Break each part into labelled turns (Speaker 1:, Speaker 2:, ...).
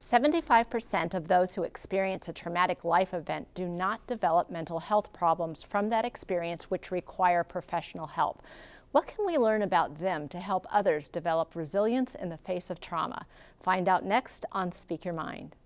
Speaker 1: 75% of those who experience a traumatic life event do not develop mental health problems from that experience which require professional help. What can we learn about them to help others develop resilience in the face of trauma? Find out next on Speak Your Mind.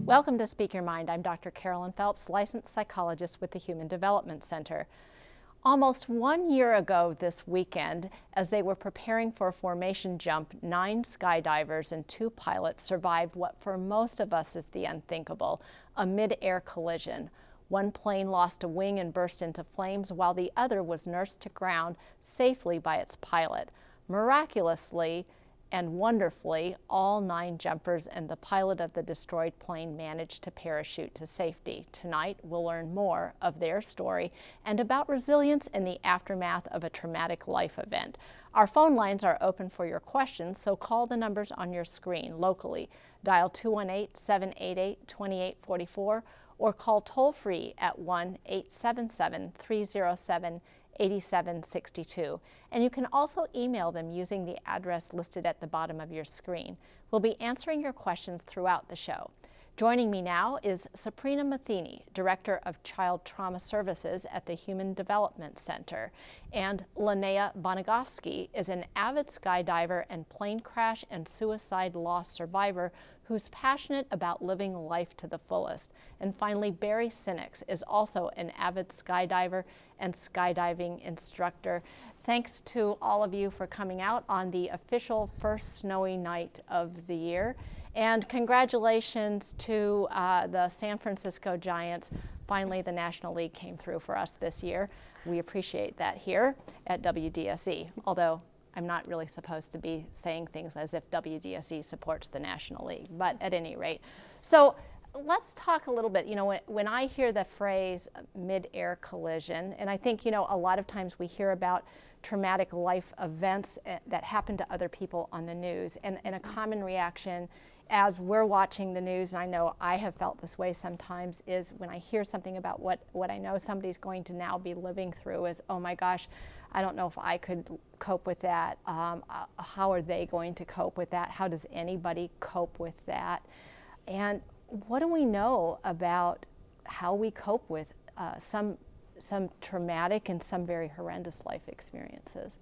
Speaker 1: Welcome to Speak Your Mind. I'm Dr. Carolyn Phelps, licensed psychologist with the Human Development Center. Almost 1 year ago this weekend, as they were preparing for a formation jump, 9 skydivers and 2 pilots survived what for most of us is the unthinkable, a mid-air collision. One plane lost a wing and burst into flames, while the other was nursed to ground safely by its pilot. Miraculously and wonderfully, all 9 jumpers and the pilot of the destroyed plane managed to parachute to safety. Tonight, we'll learn more of their story and about resilience in the aftermath of a traumatic life event. Our phone lines are open for your questions, so call the numbers on your screen locally. Dial 218-788-2844 or call toll-free at 1-877-307-8762. And you can also email them using the address listed at the bottom of your screen. We'll be answering your questions throughout the show. Joining me now is Sabrina Matheny, Director of Child Trauma Services at the Human Development Center, and Linnea Bonagovsky is an avid skydiver and plane crash and suicide loss survivor who's passionate about living life to the fullest. And finally, Barry Sinix is also an avid skydiver and skydiving instructor. Thanks to all of you for coming out on the official first snowy night of the year. And congratulations to the San Francisco Giants. Finally, the National League came through for us this year. We appreciate that here at WDSE, although I'm not really supposed to be saying things as if WDSE supports the National League, but at any rate. So let's talk a little bit, when I hear the phrase mid-air collision, and I think, a lot of times we hear about traumatic life events that happen to other people on the news, and a common reaction as we're watching the news, and I know I have felt this way sometimes, is when I hear something about what I know somebody's going to now be living through is, oh my gosh, I don't know if I could cope with that. How are they going to cope with that? How does anybody cope with that? And what do we know about how we cope with some traumatic and some very horrendous life experiences?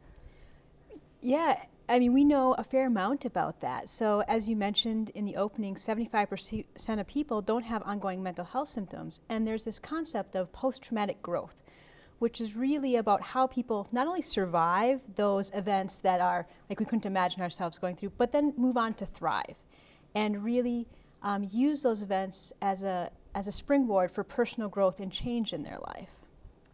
Speaker 2: Yeah, we know a fair amount about that. So as you mentioned in the opening, 75% of people don't have ongoing mental health symptoms. And there's this concept of post-traumatic growth, which is really about how people not only survive those events that are like we couldn't imagine ourselves going through, but then move on to thrive and really use those events as a springboard for personal growth and change in their life.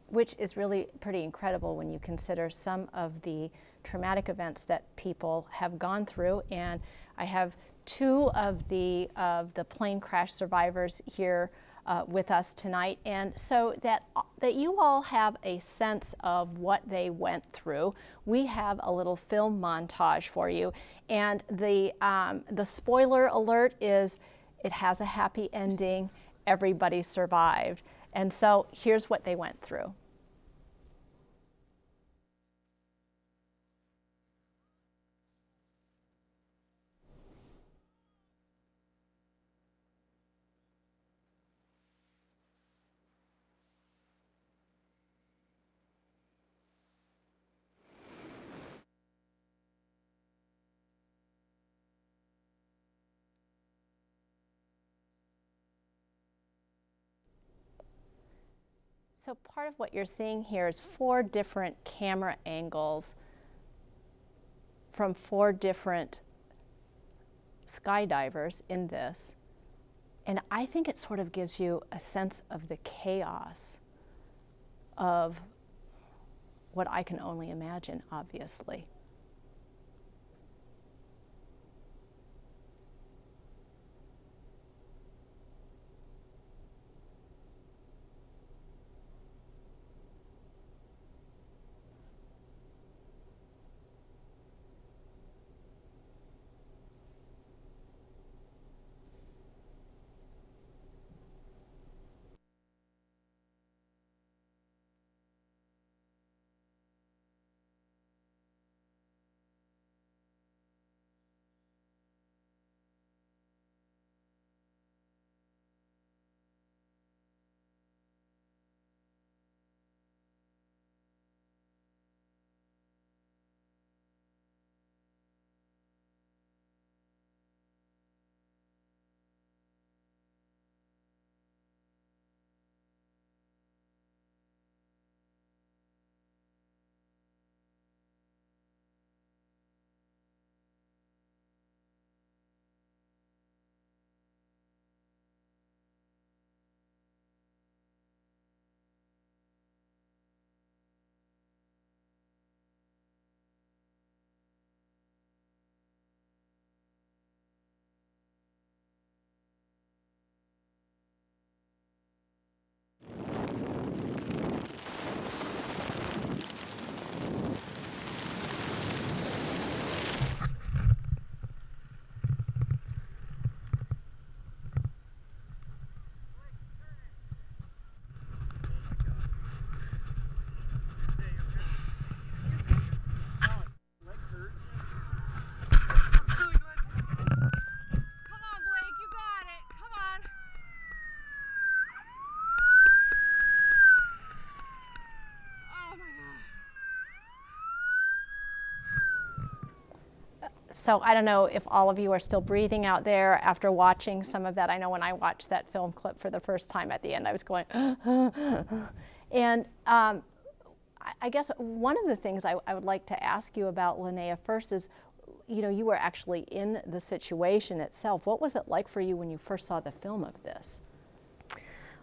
Speaker 1: Which is really pretty incredible when you consider some of the traumatic events that people have gone through. And I have 2 of the plane crash survivors here with us tonight, and so that you all have a sense of what they went through. We have a little film montage for you, and the spoiler alert is it has a happy ending. Everybody survived, and so here's what they went through. So part of what you're seeing here is 4 different camera angles from 4 different skydivers in this. And I think it sort of gives you a sense of the chaos of what I can only imagine, obviously. So I don't know if all of you are still breathing out there after watching some of that. I know when I watched that film clip for the first time at the end, I was going, and I guess one of the things I would like to ask you about, Linnea, first is, you were actually in the situation itself. What was it like for you when you first saw the film of this?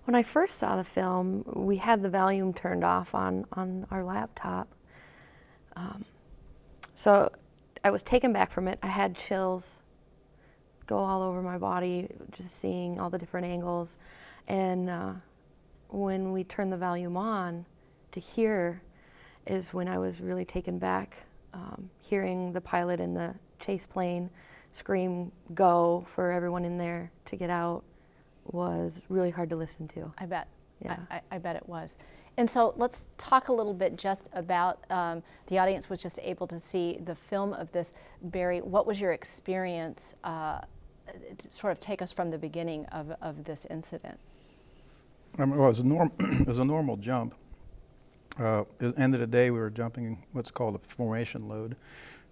Speaker 3: When I first saw the film, we had the volume turned off on our laptop. So I was taken back from it. I had chills go all over my body, just seeing all the different angles. And when we turned the volume on to hear is when I was really taken back. Hearing the pilot in the chase plane scream go for everyone in there to get out was really hard to listen to.
Speaker 1: I bet.
Speaker 3: Yeah.
Speaker 1: I bet it was. And so let's talk a little bit just about, the audience was just able to see the film of this. Barry, what was your experience, to sort of take us from the beginning of this incident?
Speaker 4: Well, it was a normal jump. At the end of the day, we were jumping what's called a formation load,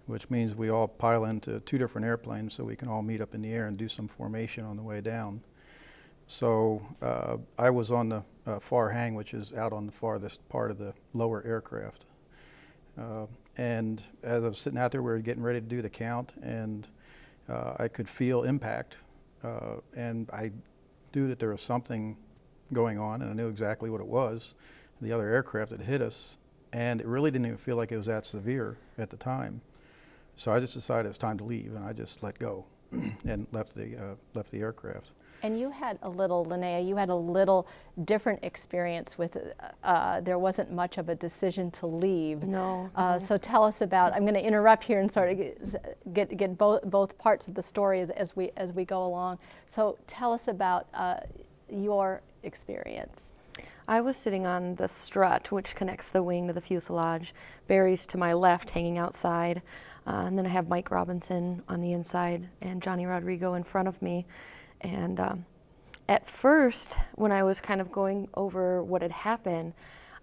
Speaker 4: which means we all pile into 2 different airplanes so we can all meet up in the air and do some formation on the way down. So I was on the far hang, which is out on the farthest part of the lower aircraft. And as I was sitting out there, we were getting ready to do the count, and I could feel impact. And I knew that there was something going on, and I knew exactly what it was. The other aircraft had hit us, and it really didn't even feel like it was that severe at the time. So I just decided it's time to leave, and I just let go and left the aircraft.
Speaker 1: And you had a little, Linnea, you had a little different experience with, there wasn't much of a decision to leave.
Speaker 3: No.
Speaker 1: So tell us about, I'm going to interrupt here and sort of get both parts of the story as we go along. So tell us about your experience.
Speaker 3: I was sitting on the strut, which connects the wing to the fuselage. Barry's to my left, hanging outside. And then I have Mike Robinson on the inside and Johnny Rodrigo in front of me. And at first, when I was kind of going over what had happened,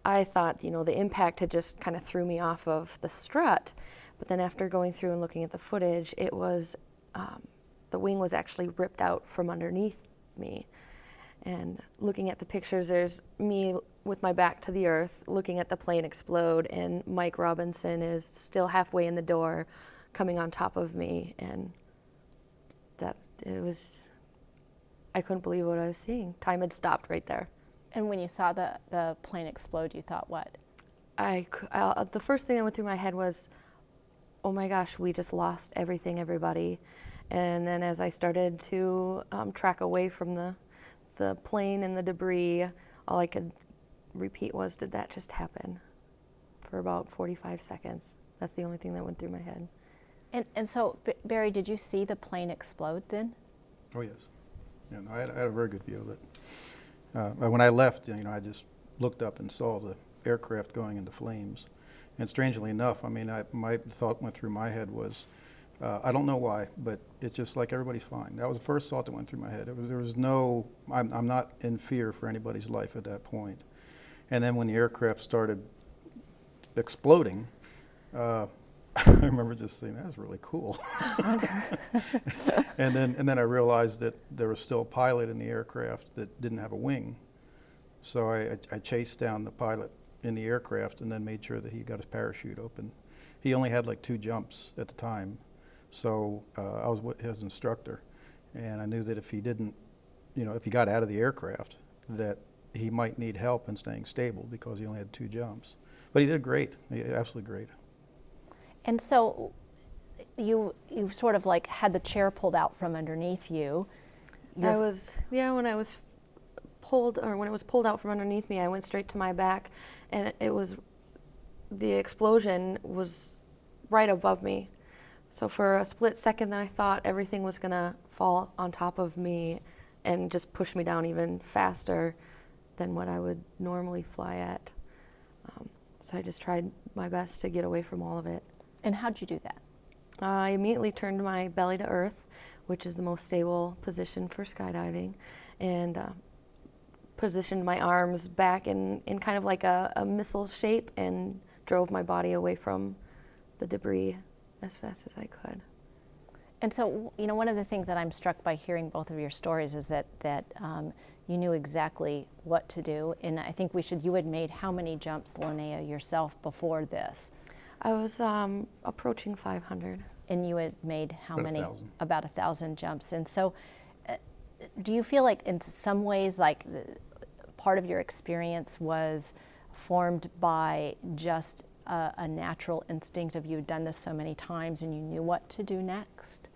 Speaker 3: I thought, the impact had just kind of threw me off of the strut. But then after going through and looking at the footage, it was, the wing was actually ripped out from underneath me. And looking at the pictures, there's me with my back to the earth, looking at the plane explode, and Mike Robinson is still halfway in the door, coming on top of me, and I couldn't believe what I was seeing. Time had stopped right there.
Speaker 1: And when you saw the plane explode, you thought what?
Speaker 3: The first thing that went through my head was, oh my gosh, we just lost everything, everybody. And then as I started to track away from the plane and the debris, all I could repeat was, did that just happen? For about 45 seconds. That's the only thing that went through my head.
Speaker 1: And so, Barry, did you see the plane explode then?
Speaker 4: Oh, yes. Yeah, no, I had a very good view of it. When I left, I just looked up and saw the aircraft going into flames. And strangely enough, my thought went through my head was, I don't know why, but it's just like everybody's fine. That was the first thought that went through my head. There was no, I'm not in fear for anybody's life at that point. And then when the aircraft started exploding, I remember just saying, that's really cool. and then I realized that there was still a pilot in the aircraft that didn't have a wing. So I chased down the pilot in the aircraft and then made sure that he got his parachute open. He only had like 2 jumps at the time. So I was his instructor, and I knew that if he didn't, if he got out of the aircraft, that he might need help in staying stable because he only had 2 jumps. But he did great, absolutely great.
Speaker 1: And so you sort of like had the chair pulled out from underneath you.
Speaker 3: When it was pulled out from underneath me, I went straight to my back, and the explosion was right above me. So for a split second, then I thought everything was gonna fall on top of me and just push me down even faster than what I would normally fly at. So I just tried my best to get away from all of it.
Speaker 1: And how'd you do that?
Speaker 3: I immediately turned my belly to earth, which is the most stable position for skydiving, and positioned my arms back in kind of like a missile shape and drove my body away from the debris as fast as I could.
Speaker 1: And so, you know, one of the things that I'm struck by hearing both of your stories is that you knew exactly what to do. And I think you had made how many jumps, Linnea, yourself before this?
Speaker 3: I was approaching 500.
Speaker 1: And you had made how
Speaker 4: About
Speaker 1: many?
Speaker 4: 1,000.
Speaker 1: About 1,000 jumps. And so, do you feel like in some ways, like part of your experience was formed by just a natural instinct of you'd done this so many times and you knew what to do next?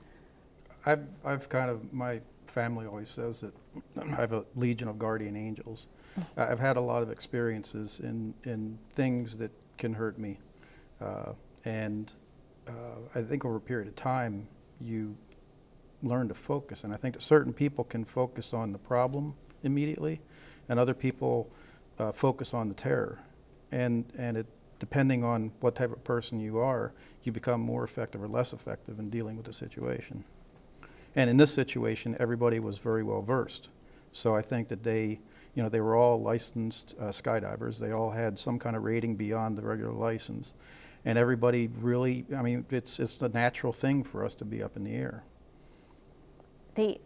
Speaker 4: I've kind of, my family always says that I have a legion of guardian angels. I've had a lot of experiences in things that can hurt me. And I think over a period of time, you learn to focus. And I think that certain people can focus on the problem immediately, and other people focus on the terror. And it, depending on what type of person you are, you become more effective or less effective in dealing with the situation. And in this situation, everybody was very well versed. So I think that they were all licensed skydivers. They all had some kind of rating beyond the regular license. And everybody really, I mean, it's a natural thing for us to be up in the air.
Speaker 1: You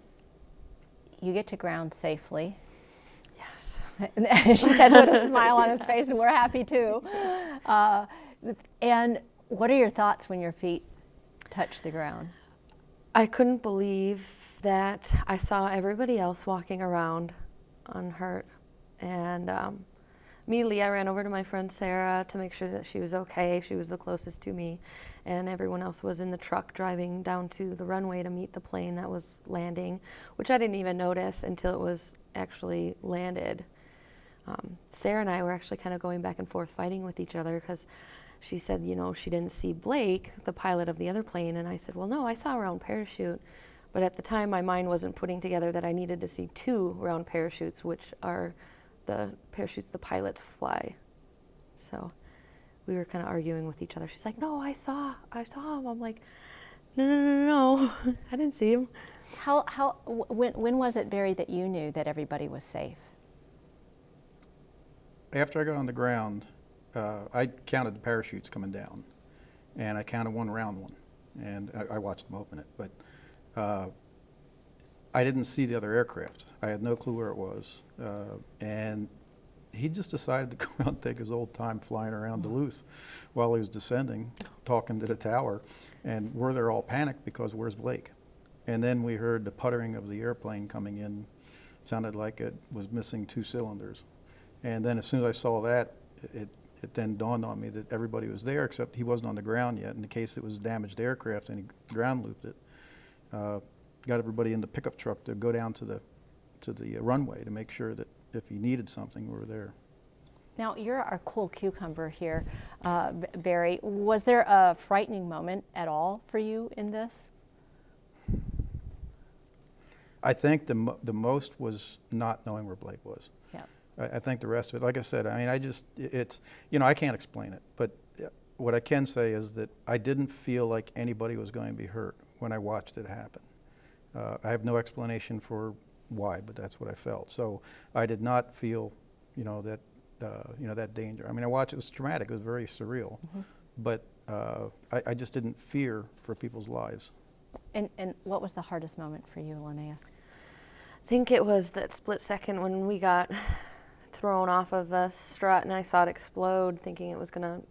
Speaker 1: get to ground safely.
Speaker 3: Yes.
Speaker 1: She says with a smile on his face, and we're happy too. And what are your thoughts when your feet touch the ground?
Speaker 3: I couldn't believe that I saw everybody else walking around unhurt. And immediately I ran over to my friend Sarah to make sure that she was okay. She was the closest to me. And everyone else was in the truck driving down to the runway to meet the plane that was landing, which I didn't even notice until it was actually landed. Sarah and I were actually kind of going back and forth fighting with each other because she said, you know, she didn't see Blake, the pilot of the other plane, and I said, well, no, I saw a round parachute. But at the time, my mind wasn't putting together that I needed to see 2 round parachutes, which are the parachutes the pilots fly. So we were kind of arguing with each other. She's like, no, I saw him. I'm like, no, I didn't see him.
Speaker 1: When was it, Barry, that you knew that everybody was safe?
Speaker 4: After I got on the ground, I counted the parachutes coming down, and I counted one round one, and I watched them open it. But I didn't see the other aircraft. I had no clue where it was, and he just decided to go out and take his old time flying around Duluth while he was descending, talking to the tower, and we're there all panicked because where's Blake? And then we heard the puttering of the airplane coming in. It sounded like it was missing 2 cylinders. And then as soon as I saw that, it then dawned on me that everybody was there except he wasn't on the ground yet. In the case it was a damaged aircraft and he ground looped it. Got everybody in the pickup truck to go down to the runway to make sure that if he needed something, we were there.
Speaker 1: Now, you're our cool cucumber here, Barry. Was there a frightening moment at all for you in this?
Speaker 4: I think the most was not knowing where Blake was.
Speaker 1: Yeah.
Speaker 4: I think the rest of it, like I said, I mean, it's, you know, I can't explain it, but what I can say is that I didn't feel like anybody was going to be hurt when I watched it happen. I have no explanation for why, but that's what I felt. So I did not feel, that danger. I mean, I watched, it was traumatic, it was very surreal, but I just didn't fear for people's lives.
Speaker 1: And what was the hardest moment for you, Linnea?
Speaker 3: I think it was that split second when we got thrown off of the strut and I saw it explode, thinking it was going to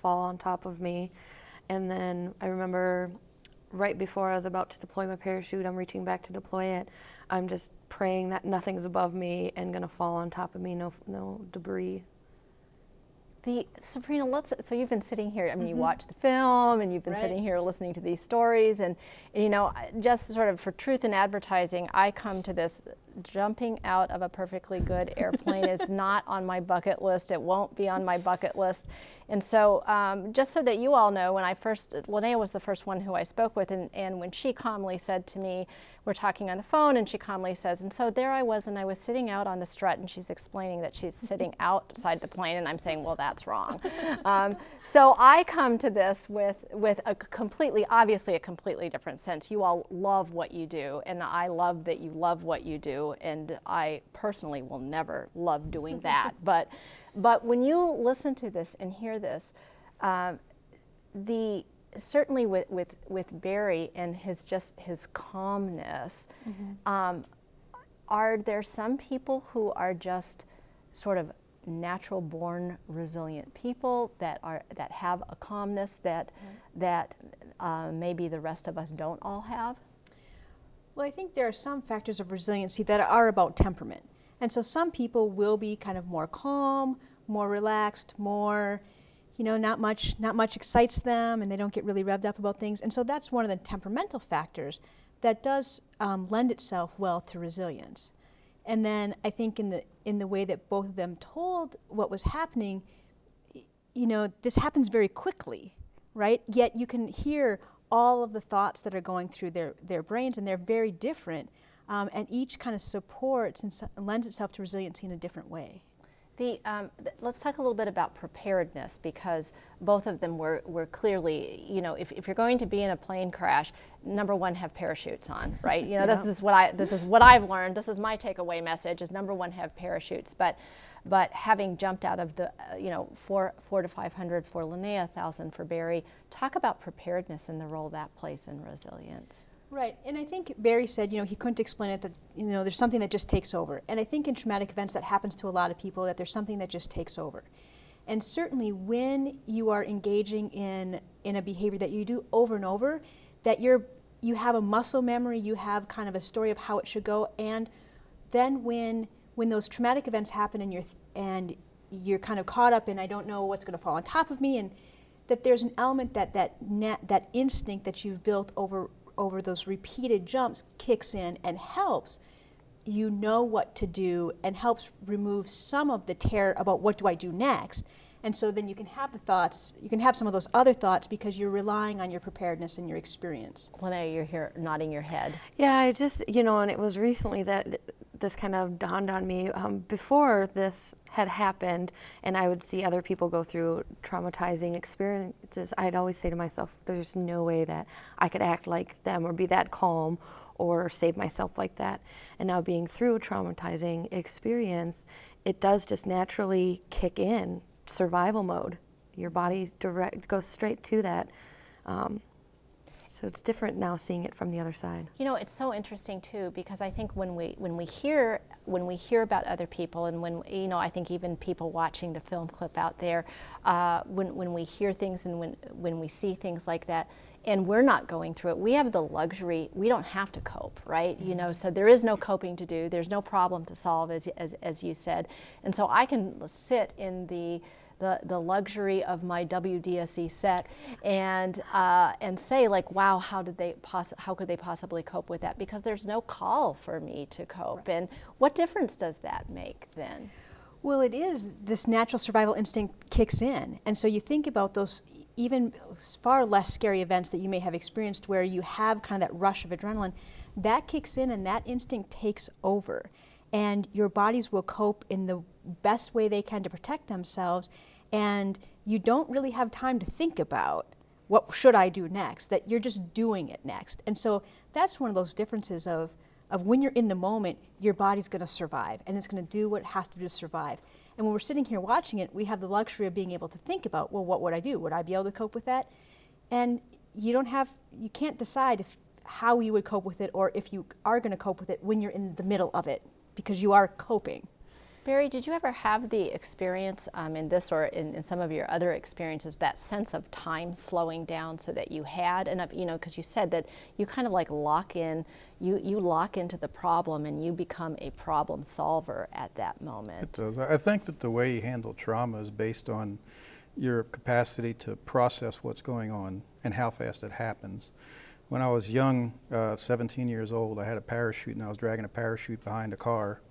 Speaker 3: fall on top of me. And then I remember right before I was about to deploy my parachute, I'm reaching back to deploy it. I'm just praying that nothing's above me and going to fall on top of me, no debris.
Speaker 1: Sabrina, so you've been sitting here, I mean, you watched the film and you've been sitting here listening to these stories and, you know, just sort of for truth in advertising, I come to this, jumping out of a perfectly good airplane is not on my bucket list. It won't be on my bucket list. And so just so that you all know, Linnea was the first one who I spoke with, and when she calmly said to me, we're talking on the phone, and she calmly says, and so there I was, and I was sitting out on the strut, and she's explaining that she's sitting outside the plane, and I'm saying, well, that's wrong. So I come to this with obviously a completely different sense. You all love what you do, and I love that you love what you do, and I personally will never love doing that. But when you listen to this and hear this, certainly with Barry and his calmness, are there some people who are just sort of natural born resilient people that have a calmness that maybe the rest of us don't all have?
Speaker 2: Well, I think there are some factors of resiliency that are about temperament. And so some people will be kind of more calm, more relaxed, more, not much excites them, and they don't get really revved up about things. And so that's one of the temperamental factors that does lend itself well to resilience. And then I think in the way that both of them told what was happening, this happens very quickly, right? Yet you can hear all of the thoughts that are going through their brains, and they're very different, and each kind of supports and lends itself to resiliency in a different way.
Speaker 1: Let's talk a little bit about preparedness, because both of them were clearly, if you're going to be in a plane crash, number one, have parachutes on, right? This is what I've learned. This is my takeaway message: is number one, have parachutes. But having jumped out of the, 4 to 500 for Linnea, 1,000 for Barry, talk about preparedness and the role that plays in resilience.
Speaker 2: Right, and I think Barry said, he couldn't explain it, that, there's something that just takes over. And I think in traumatic events that happens to a lot of people, that there's something that just takes over. And certainly when you are engaging in a behavior that you do over and over, that you have a muscle memory, you have kind of a story of how it should go, and then when those traumatic events happen and you're kind of caught up in, I don't know what's going to fall on top of me, and that there's an element that instinct that you've built over those repeated jumps kicks in and helps you know what to do and helps remove some of the terror about what do I do next. And so then you can have the thoughts, you can have some of those other thoughts because you're relying on your preparedness and your experience.
Speaker 1: Linnea, you're here nodding your head.
Speaker 3: Yeah, I just, and it was recently that this kind of dawned on me. Before this had happened and I would see other people go through traumatizing experiences, I'd always say to myself, there's no way that I could act like them or be that calm or save myself like that. And now being through a traumatizing experience, it does just naturally kick in survival mode. Your body goes straight to that. So it's different now seeing it from the other side.
Speaker 1: It's so interesting too, because I think when we hear about other people, and when I think even people watching the film clip out there, when we hear things and when we see things like that, and we're not going through it, we have the luxury, we don't have to cope, right? So there is no coping to do, there's no problem to solve, as you said. And so I can sit in the luxury of my WDSE set and say, like, wow, how could they possibly cope with that? Because there's no call for me to cope. And what difference does that make then?
Speaker 2: Well, it is, this natural survival instinct kicks in. And so you think about those even far less scary events that you may have experienced where you have kind of that rush of adrenaline, that kicks in and that instinct takes over. And your bodies will cope in the best way they can to protect themselves, and you don't really have time to think about what should I do next, that you're just doing it next. And so that's one of those differences of when you're in the moment, your body's going to survive, and it's going to do what it has to do to survive. And when we're sitting here watching it, we have the luxury of being able to think about, well, what would I do? Would I be able to cope with that? And you can't decide how you would cope with it, or if you are going to cope with it when you're in the middle of it, because you are coping.
Speaker 1: Barry, did you ever have the experience in this or in some of your other experiences, that sense of time slowing down so that you had enough, because you said that you kind of like lock in, you lock into the problem and you become a problem solver at that moment?
Speaker 4: It does. I think that the way you handle trauma is based on your capacity to process what's going on and how fast it happens. When I was young, 17 years old, I had a parachute and I was dragging a parachute behind a car.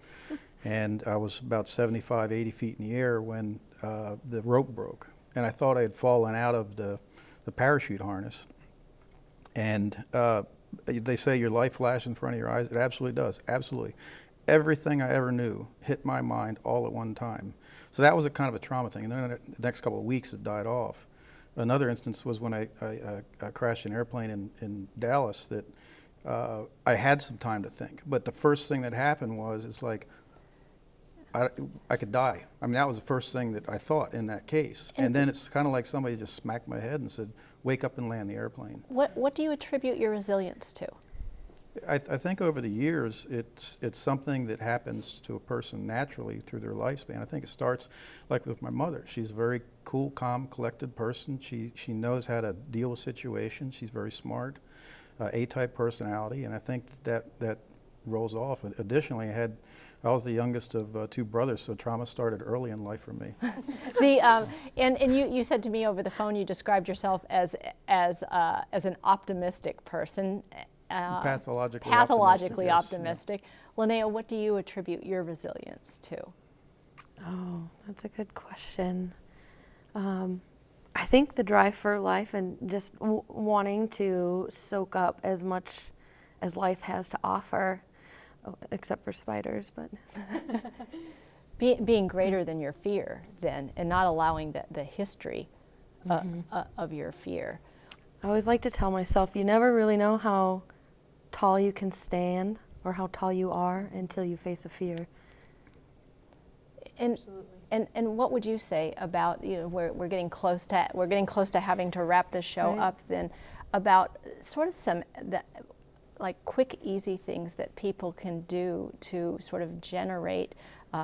Speaker 4: And I was about 75, 80 feet in the air when the rope broke. And I thought I had fallen out of the parachute harness. And they say your life flashes in front of your eyes. It absolutely does, absolutely. Everything I ever knew hit my mind all at one time. So that was a kind of a trauma thing. And then the next couple of weeks it died off. Another instance was when I crashed an airplane in Dallas that I had some time to think. But the first thing that happened was, it's like, I could die. I mean, that was the first thing that I thought in that case. And then it's kind of like somebody just smacked my head and said, wake up and land the airplane.
Speaker 1: What do you attribute your resilience to?
Speaker 4: I think over the years, it's something that happens to a person naturally through their lifespan. I think it starts like with my mother. She's a very cool, calm, collected person. She knows how to deal with situations. She's very smart, A-type personality, and I think that rolls off. Additionally, I was the youngest of 2 brothers, so trauma started early in life for me.
Speaker 1: And you said to me over the phone, you described yourself as an optimistic person. Pathologically optimistic. Yes. Linnea, what do you attribute your resilience to?
Speaker 3: Oh, that's a good question. I think the drive for life and just wanting to soak up as much as life has to offer, except for spiders, but.
Speaker 1: Being greater than your fear, then, and not allowing the history of your fear.
Speaker 3: I always like to tell myself, you never really know how tall you can stand or how tall you are until you face a fear.
Speaker 1: Absolutely. And what would you say about, we're getting close to having to wrap this show up then, about sort of some like quick, easy things that people can do to sort of generate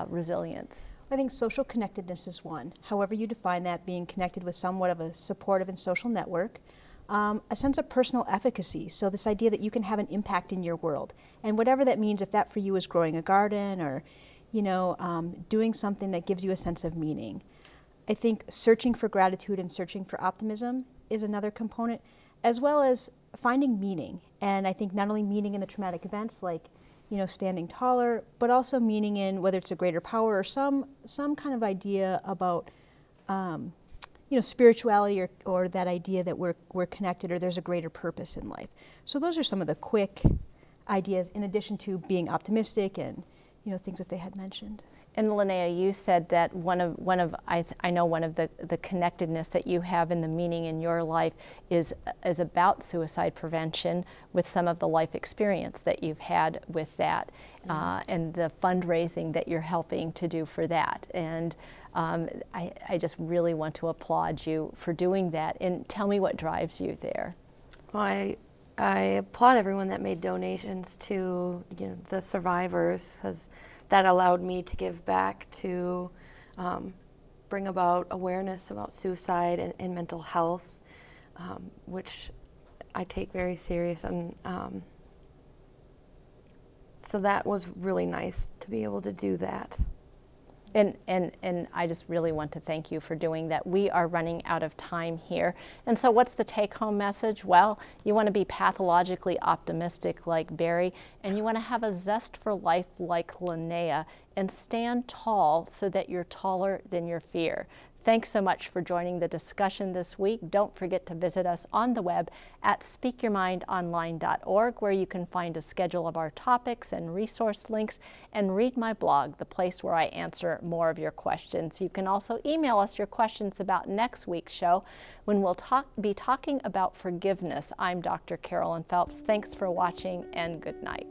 Speaker 1: resilience?
Speaker 2: I think social connectedness is one. However you define that, being connected with somewhat of a supportive and social network. A sense of personal efficacy, so this idea that you can have an impact in your world. And whatever that means, if that for you is growing a garden or, doing something that gives you a sense of meaning. I think searching for gratitude and searching for optimism is another component, as well as finding meaning. And I think not only meaning in the traumatic events like, standing taller, but also meaning in whether it's a greater power or some kind of idea about spirituality or that idea that we're connected or there's a greater purpose in life. So those are some of the quick ideas in addition to being optimistic and, things that they had mentioned.
Speaker 1: And Linnea, you said that one of the connectedness that you have and the meaning in your life is about suicide prevention with some of the life experience that you've had with that, and the fundraising that you're helping to do for that. And I just really want to applaud you for doing that. And tell me what drives you there.
Speaker 3: Well, I applaud everyone that made donations to the survivors, because that allowed me to give back to bring about awareness about suicide and mental health, which I take very serious. And so that was really nice to be able to do that.
Speaker 1: And I just really want to thank you for doing that. We are running out of time here. And so what's the take-home message? Well, you want to be pathologically optimistic like Barry, and you want to have a zest for life like Linnea, and stand tall so that you're taller than your fear. Thanks so much for joining the discussion this week. Don't forget to visit us on the web at speakyourmindonline.org, where you can find a schedule of our topics and resource links, and read my blog, the place where I answer more of your questions. You can also email us your questions about next week's show, when we'll be talking about forgiveness. I'm Dr. Carolyn Phelps. Thanks for watching, and good night.